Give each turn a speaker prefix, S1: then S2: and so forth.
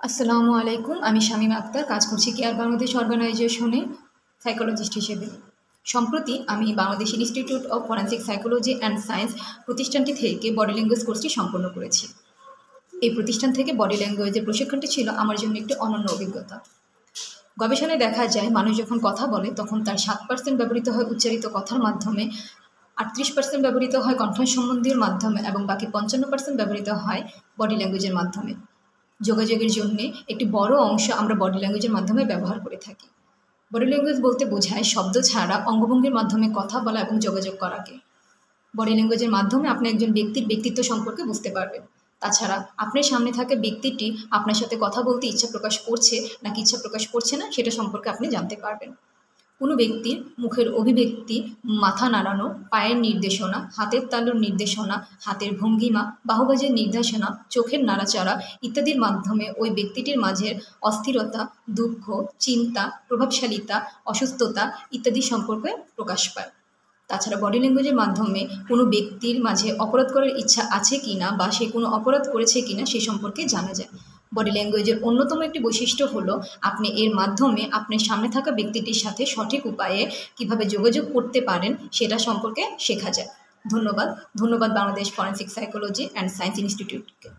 S1: আসসালামু আলাইকুম। আমি শামীমা আক্তার, কাজ করছি কেয়ার বাংলাদেশ অর্গানাইজেশনে সাইকোলজিস্ট হিসেবে। সম্প্রতি আমি Bangladesh institute of forensic psychology and science প্রতিষ্ঠানটি থেকে বডি ল্যাঙ্গুয়েজ কোর্সটি সম্পন্ন করেছি। এই প্রতিষ্ঠান থেকে বডি ল্যাঙ্গুয়েজের প্রশিক্ষণটি ছিল আমার জন্য একটি অনন্য অভিজ্ঞতা। গবেষণায় দেখা যায়, মানুষ যখন কথা বলে তখন তার 7% ব্যবহৃত হয় উচ্চারিত কথার মাধ্যমে, 38% ব্যবহৃত হয় কণ্ঠ সম্বন্ধীয় মাধ্যমে এবং বাকি 55% ব্যবহৃত হয় বডি ল্যাঙ্গুয়েজের মাধ্যমে। যোগাযোগের জন্যে একটি বড় অংশ আমরা বডি ল্যাঙ্গুয়েজের মাধ্যমে ব্যবহার করে থাকি। বডি ল্যাঙ্গুয়েজ বলতে বোঝায় শব্দ ছাড়া অঙ্গভঙ্গির মাধ্যমে কথা বলা এবং যোগাযোগ করাকে। বডি ল্যাঙ্গুয়েজের মাধ্যমে আপনি একজন ব্যক্তির ব্যক্তিত্ব সম্পর্কে বুঝতে পারবেন। তাছাড়া আপনার সামনে থাকা ব্যক্তিটি আপনার সাথে কথা বলতে ইচ্ছা প্রকাশ করছে নাকি ইচ্ছা প্রকাশ করছে না, সেটা সম্পর্কে আপনি জানতে পারবেন। কোনো ব্যক্তির মুখের অভিব্যক্তি, মাথা নাড়ানো, পায়ের নির্দেশনা, হাতের তালুর নির্দেশনা, হাতের ভঙ্গিমা, বাহুবাজের নির্দেশনা, চোখের নাড়াচাড়া ইত্যাদির মাধ্যমে ওই ব্যক্তিটির মাঝের অস্থিরতা, দুঃখ, চিন্তা, প্রভাবশালিতা, অসুস্থতা ইত্যাদি সম্পর্কে প্রকাশ পায়। তাছাড়া বডি ল্যাঙ্গুয়েজের মাধ্যমে কোনো ব্যক্তির মাঝে অপরাধ করার ইচ্ছা আছে কি না বা সে কোনো অপরাধ করেছে কি না সে সম্পর্কে জানা যায়। বডি ল্যাঙ্গুয়েজের অন্যতম একটি বৈশিষ্ট্য হলো আপনি এর মাধ্যমে আপনার সামনে থাকা ব্যক্তিটির সাথে সঠিক উপায়ে কিভাবে যোগাযোগ করতে পারেন সেটা সম্পর্কে শেখা যায়। ধন্যবাদ Bangladesh forensic psychology and science ইনস্টিটিউটকে।